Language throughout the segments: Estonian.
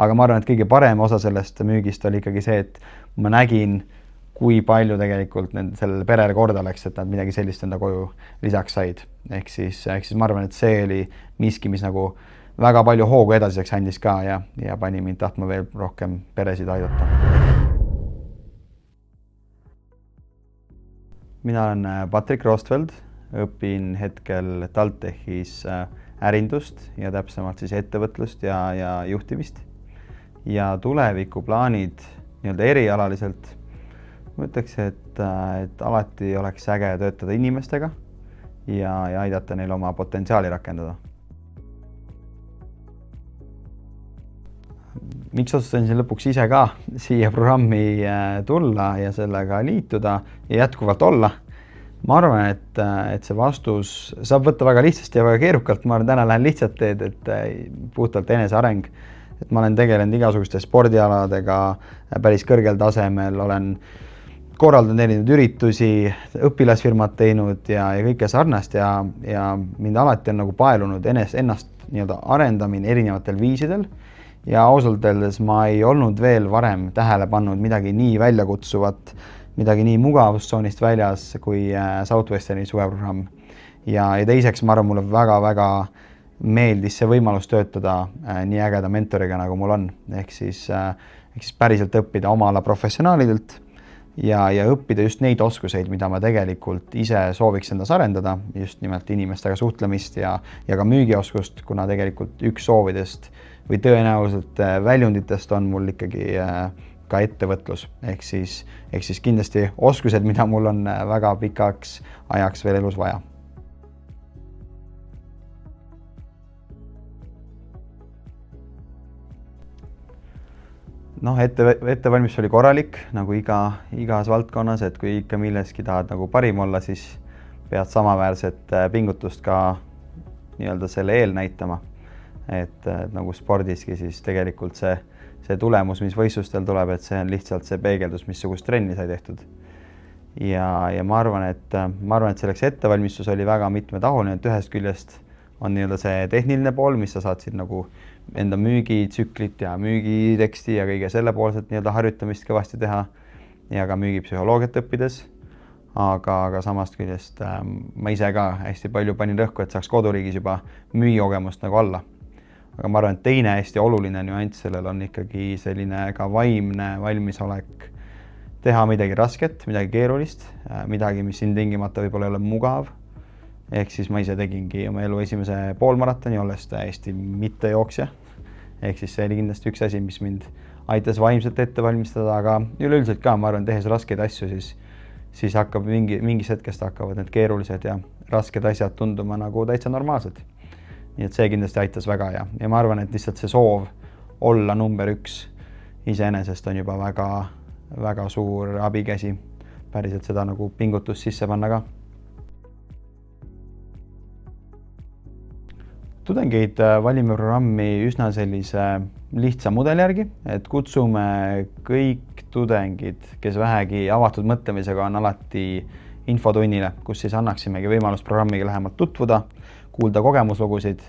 aga ma arvan, et kõige parem osa sellest müügist oli ikkagi see, et ma nägin, kui palju tegelikult sellele perele korda läks, et nad midagi sellist enda koju lisaks said. Ehk siis ma arvan, et see oli miski, mis nagu väga palju hoogu edasiseks andis ka ja pani mind tahtma veel rohkem peresid aidata. Mina olen Patrik Rostveld, õpin hetkel TalTechis ärindust ja täpsemalt siis ettevõtlust ja juhtimist. Ja tulevikuplaanid nii-öelda erialaliselt, ma ütleks, et alati oleks äge töötada inimestega ja aidata neil oma potentsiaali rakendada. Miks otsustasin lõpuks ise ka siia programmi tulla ja sellega liituda ja jätkuvalt olla? Ma arvan, et see vastus saab võtta väga lihtsasti ja väga keerukalt. Ma arvan, täna lähen lihtsalt teed, et puhtalt eneseareng. Et ma olen tegelenud igasuguste spordialadega päris kõrgel tasemel, olen korraldanud erinevaid üritusi, õpilasfirmad teinud ja kõike sarnast ja mind alati on nagu paelunud ennast nii-öelda arendamine erinevatel viisidel. Ja ausalt öeldes ma ei olnud veel varem tähele pannud midagi nii väljakutsuvat, midagi nii mugavustsoonist väljas kui Southwesterni suveprogramm. Ja teiseks ma arvan, mulle väga-väga meeldis see võimalus töötada nii ägeda mentoriga, nagu mul on. Ehk siis päriselt õppida oma ala professionaalidelt ja õppida just neid oskuseid, mida ma tegelikult ise sooviks endas arendada, just nimelt inimestega suhtlemist ja ka müügioskust, kuna tegelikult üks soovidest või tõenäoliselt väljunditest on mul ikkagi ka ettevõtlus. Ehk siis kindlasti oskused, mida mul on väga pikaks ajaks veel elus vaja. Ettevalmistus oli korralik, nagu igas valdkonnas, et kui ikka milleski tahad nagu parim olla, siis pead samaväärset pingutust ka nii-öelda selle eel näitama. Et nagu spordiski, siis tegelikult see tulemus, mis võistlustel tuleb, et see on lihtsalt see peegeldus, missugust trenni sai tehtud. Ja ma arvan, et selleks ettevalmistus oli väga mitmetahuline, et ühest küljest on nii-öelda see tehniline pool, mis sa saad siin nagu enda müügitsüklit ja müügiteksti ja kõige selle poolset nii-öelda harjutamist kõvasti teha ja ka müügipsühholoogiat õppides. Aga samast küljest ma ise ka hästi palju panin rõhku, et saaks koduriigis juba müügikogemust nagu alla. Aga ma arvan, et teine hästi oluline nüanss sellel on ikkagi selline ka vaimne valmisolek teha midagi rasket, midagi keerulist, midagi, mis siin tingimata võib-olla ei ole mugav. Ehk siis ma ise tegingi oma elu esimese poolmaratoni, olles täiesti mitte jooksja. Ehk siis see oli kindlasti üks asi, mis mind aitas vaimselt ette valmistada, aga üleüldiselt ka, ma arvan, tehes raskeid asju, siis hakkab mingis hetkest hakkavad need keerulised ja rasked asjad tunduma nagu täitsa normaalsed. Nii et see kindlasti aitas väga ja ma arvan, et lihtsalt see soov olla number 1 iseenesest on juba väga suur abikäsi päriselt seda nagu pingutust sisse panna ka. Tudengeid valime programmi üsna sellise lihtsa mudeli järgi, et kutsume kõik tudengid, kes vähegi avatud mõtlemisega on alati infotunnile, kus siis annaksimegi võimalust programmiga lähemalt tutvuda, kuulda kogemuslugusid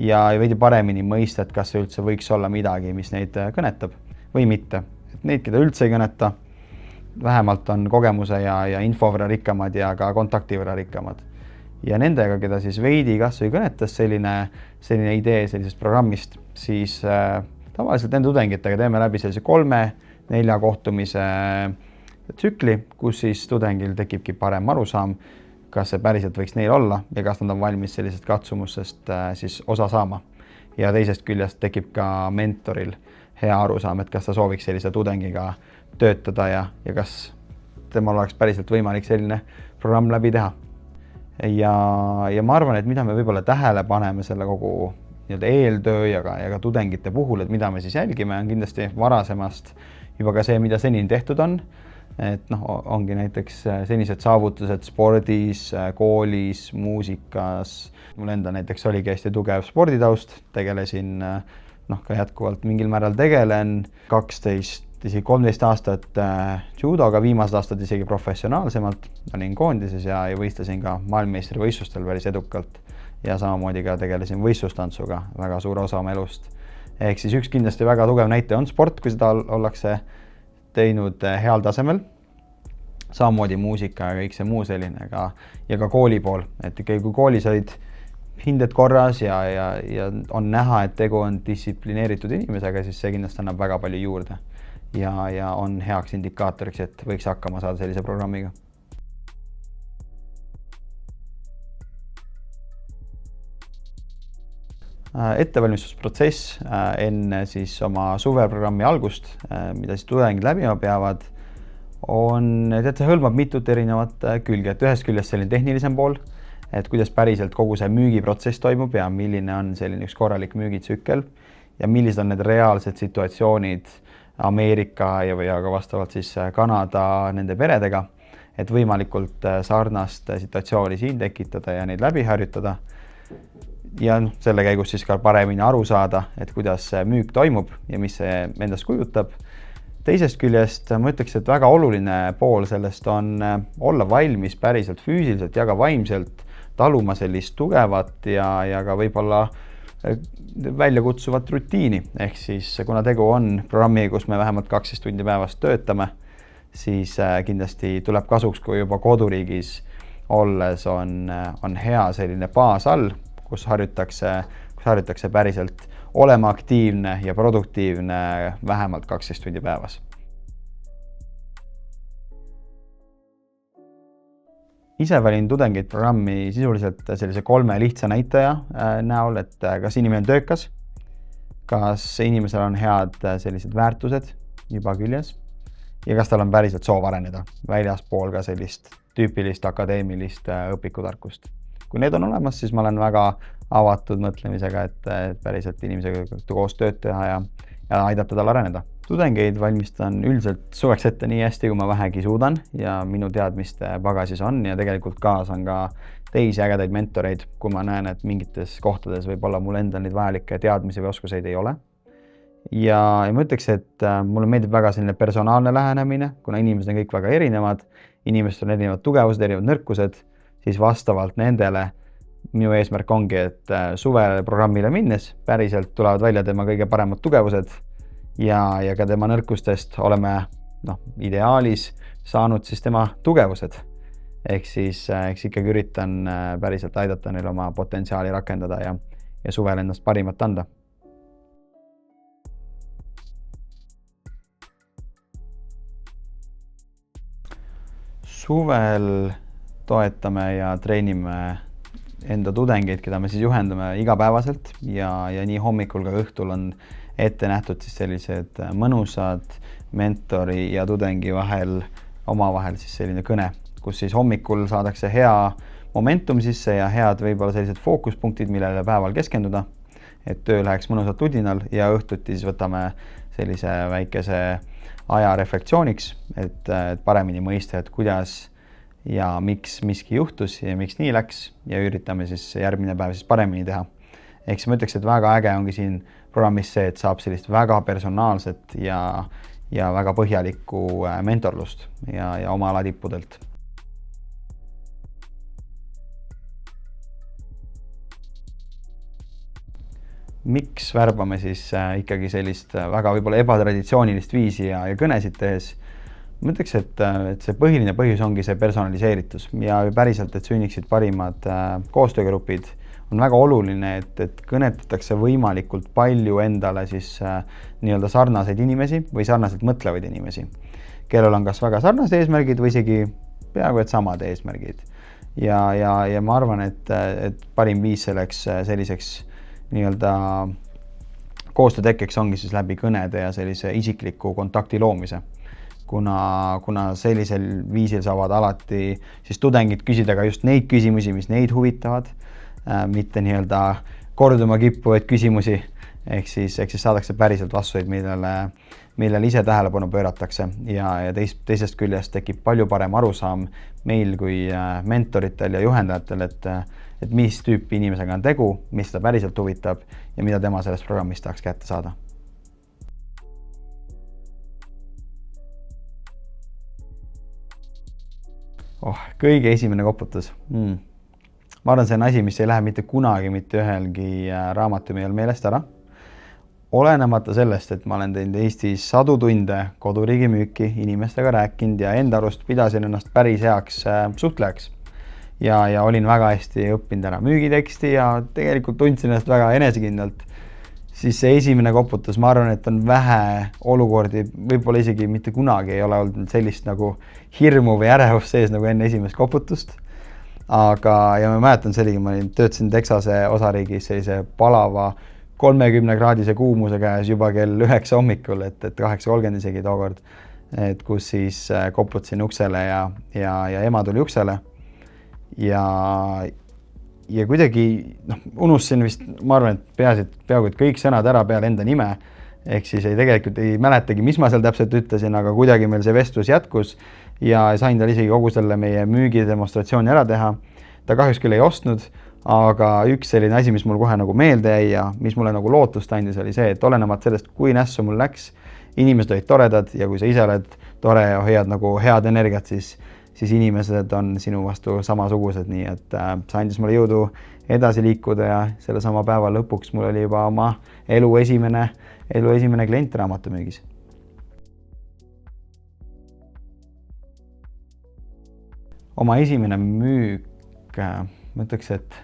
ja veidi paremini mõista, et kas see üldse võiks olla midagi, mis neid kõnetab või mitte. Et neid, keda üldse ei kõneta, vähemalt on kogemuse ja info võrra rikkamad ja ka kontakti võrra rikkamad. Ja nendega, keda siis veidi kas või kõnetas selline idee sellisest programmist, siis tavaliselt nende tudengitega teeme läbi sellise 3-4 kohtumise tsükli, kus siis tudengil tekibki parem arusaam, kas see päriselt võiks neil olla ja kas nad on valmis sellisest katsumusest siis osa saama. Ja teisest küljest tekib ka mentoril hea arusaam, et kas ta sooviks sellise tudengiga töötada ja kas temal oleks päriselt võimalik selline programm läbi teha. Ja ma arvan, et mida me võib-olla tähele paneme selle kogu eeltöö ja ka tudengite puhul, et mida me siis jälgime, on kindlasti varasemast juba ka see, mida seni tehtud on. Et ongi näiteks senised saavutused spordis, koolis, muusikas. Mul enda näiteks oligi hästi tugev sporditaust, tegelesin ka jätkuvalt mingil määral tegelen 12, isegi 13 aastat judoga, viimased aastad isegi professionaalsemalt. Olin koondises ja võistlesin ka maailmameistrivõistlustel päris edukalt ja samamoodi ka tegelesin võistlustantsuga väga suure osa oma elust. ehk siis üks kindlasti väga tugev näite on sport, kui seda ollakse teinud heal tasemel. Samamoodi muusika ja kõik see muu selline ja ka kooli pool, et ikkagi kui koolis olid hinded korras ja on näha, et tegu on distsiplineeritud inimesega, siis see kindlasti annab väga palju juurde ja on heaks indikaatoriks, et võiks hakkama saada sellise programmiga. Ettevalmistusprotsess enne siis oma suveprogrammi algust, mida siis tudengid läbima peavad, see hõlmab mitut erinevat külge, et ühest küljest selline tehnilisem pool, et kuidas päriselt kogu see müügiprotsess toimub ja milline on selline üks korralik müügitsükkel ja millised on need reaalsed situatsioonid Ameerika ja ka vastavalt siis Kanada nende peredega, et võimalikult sarnast situatsiooni siin tekitada ja neid läbi harjutada. Ja selle käigus siis ka paremini aru saada, et kuidas müük toimub ja mis see endast kujutab. Teisest küljest ma ütleks, et väga oluline pool sellest on olla valmis päriselt füüsiliselt ja ka vaimselt taluma sellist tugevat ja ka võib-olla väljakutsuvat rutiini. Ehk siis kuna tegu on programmi, kus me vähemalt 12 tundi päevast töötame, siis kindlasti tuleb kasuks, kui juba koduriigis olles on hea selline baas all, kus harjutakse päriselt olema aktiivne ja produktiivne vähemalt 12 tundi päevas. Ise valin tudengeid programmi sisuliselt sellise 3 lihtsa näitaja näol, et kas inimene on töökas, kas inimesel on head sellised väärtused juba küljes ja kas tal on päriselt soov areneda väljaspool ka sellist tüüpilist akadeemilist õpikutarkust. Kui need on olemas, siis ma olen väga avatud mõtlemisega, et päriselt inimesega koos tööd teha ja aidata tal areneda. Tudengeid valmistan üldiselt suveks ette nii hästi, kui ma vähegi suudan ja minu teadmiste pagasis on ja tegelikult kaasan ka teisi ägedaid mentoreid, kui ma näen, et mingites kohtades võib-olla mul endal neid vajalikke teadmisi või oskuseid ei ole. Ja ma ütleks, et mulle meeldib väga selline personaalne lähenemine, kuna inimesed on kõik väga erinevad, inimesed on erinevad tugevused, erinevad nõrkused, siis vastavalt nendele minu eesmärk ongi, et suveprogrammile minnes päriselt tulevad välja tema kõige paremad tugevused ja ka tema nõrkustest oleme ideaalis saanud siis tema tugevused. Ehk siis ikkagi üritan päriselt aidata neil oma potentsiaali rakendada ja suvel endast parimat anda. Suvel toetame ja treenime enda tudengeid, keda me siis juhendame igapäevaselt ja nii hommikul ka õhtul on ette nähtud siis sellised mõnusad mentori ja tudengi omavahel siis selline kõne, kus siis hommikul saadakse hea momentum sisse ja head võib-olla sellised fookuspunktid, millele päeval keskenduda, et töö läheks mõnusalt tudinal ja õhtuti siis võtame sellise väikese aja reflektsiooniks, et paremini mõista, et kuidas ja miks miski juhtus ja miks nii läks ja üritame siis järgmine päev siis paremini teha. Ehk siis ma ütleks, et väga äge ongi siin programmis see, et saab sellist väga personaalset ja väga põhjalikku mentorlust ja oma ala tippudelt. Miks värbame siis ikkagi sellist väga võib-olla ebatraditsioonilist viisi ja kõnesid tehes? Ma ütleks, et see põhiline põhjus ongi see personaliseeritus ja päriselt, et sünniksid parimad koostöögrupid, on väga oluline, et kõnetatakse võimalikult palju endale siis nii-öelda sarnaseid inimesi või sarnaselt mõtlevaid inimesi, kellel on kas väga sarnased eesmärgid või isegi peaaegu et samad eesmärgid. Ja ma arvan, et parim viis selliseks nii-öelda koostöötekkeks ongi siis läbi kõnede ja sellise isikliku kontakti loomise. Kuna sellisel viisil saavad alati siis tudengid küsida ka just neid küsimusi, mis neid huvitavad, mitte nii-öelda korduma kippuvaid küsimusi, ehk siis saadakse päriselt vastuseid, millele ise tähelepanu pööratakse ja teisest küljest tekib palju parem arusaam meil kui mentoritel ja juhendajatel, et mis tüüpi inimesega on tegu, mis ta päriselt huvitab ja mida tema sellest programmist tahaks kätte saada. Kõige esimene koputus. Ma arvan, see on asi, mis ei lähe mitte kunagi mitte ühelgi raamatumehel meelest ära. olenemata sellest, et ma olen teinud Eestis sadu tunde koduriigi müüki, inimestega rääkinud ja enda arust pidasin ennast päris heaks suhtlejaks. Ja olin väga hästi õppinud ära müügiteksti ja tegelikult tundsin ennast väga enesekindlalt. Siis see esimene koputus, ma arvan, et on vähe olukordi, võib-olla isegi mitte kunagi ei ole olnud sellist nagu hirmu või ärevust sees nagu enne esimest koputust. Aga, ja ma mäletan sellega, ma töötasin Texase osariigis sellise palava 30-kraadise kuumuse käes juba kell 9 hommikul, et 8:30 isegi tookord, et kus siis koputasin uksele ja ema tuli uksele. Ja kuidagi unustasin vist, ma arvan, et peaaegu et kõik sõnad ära peale enda nime, ehk siis tegelikult ei mäletagi, mis ma seal täpselt ütlesin, aga kuidagi meil see vestlus jätkus ja sain tal isegi kogu selle meie müügidemonstratsiooni ära teha. Ta kahjuks küll ei ostnud, aga üks selline asi, mis mul kohe nagu meelde jäi ja mis mulle nagu lootust andis, oli see, et olenemata sellest, kui nässu mul läks, inimesed olid toredad ja kui sa ise oled tore ja hoiad nagu head energiat, siis inimesed on sinu vastu samasugused, nii et see andis mulle jõudu edasi liikuda ja selle sama päeva lõpuks mul oli juba oma elu esimene klient raamatumüügis. Oma esimene müük, ma ütleks, et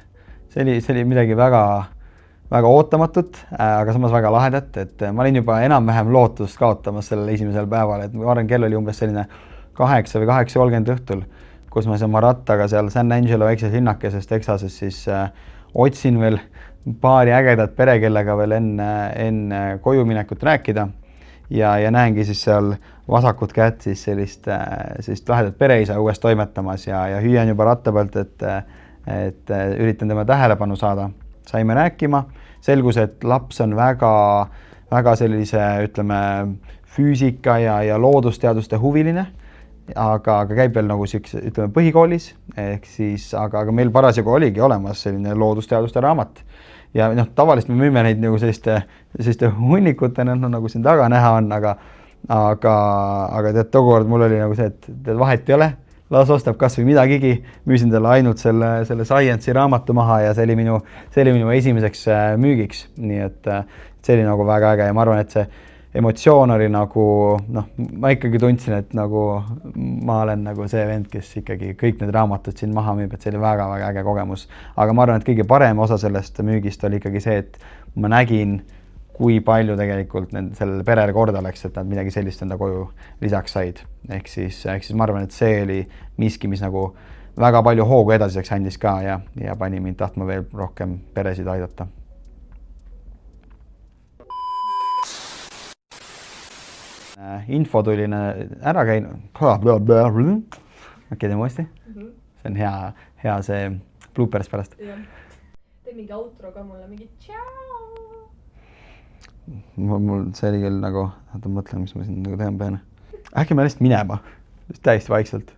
see oli midagi väga ootamatut, aga samas väga lahedat, et ma olin juba enam-vähem lootust kaotamas sellel esimesel päeval, et ma arvan, kell oli umbes selline 8 või 8:30 õhtul, kus ma oma rattaga seal San Angelo väikses linnakeses Texases siis otsin veel paari ägedat pere, kellega veel enne koju minekut rääkida ja näengi siis seal vasakut kätt siis sellist lahedat pereisa uuesti toimetamas ja hüüan juba ratta pealt, et üritan tema tähelepanu saada. Saime rääkima, selgus, et laps on väga sellise, ütleme, füüsika ja loodusteaduste huviline, aga käib veel nagu ütleme põhikoolis, ehk siis, aga meil parasjagu oligi olemas selline loodusteaduste raamat. Ja tavaliselt me müüme neid nagu selliste hunnikutena, nagu siin taga näha on, aga tead, tookord mul oli nagu see, et vahet ei ole, las ostab kas või midagigi, müüsin talle ainult selle Science'i raamatu maha ja see oli minu esimeseks müügiks, nii et see oli nagu väga äge ja ma arvan, et see emotsioon oli nagu, ma ikkagi tundsin, et nagu ma olen nagu see vend, kes ikkagi kõik need raamatud siin maha müüb, et see oli väga äge kogemus. Aga ma arvan, et kõige parem osa sellest müügist oli ikkagi see, et ma nägin, kui palju tegelikult sellele perele korda läks, et nad midagi sellist enda koju lisaks said. Ehk siis ma arvan, et see oli miski, mis nagu väga palju hoogu edasiseks andis ka ja pani mind tahtma veel rohkem peresid aidata. Info tuli ära käinud. Okei, teeme uuesti. See on hea see bloopers pärast. Tee mingi outro ka mulle, mingi tšau. Mul see oli küll nagu, mõtlen, mis ma siin nagu teha pean. Äkki ma lihtsalt minema, täiesti vaikselt.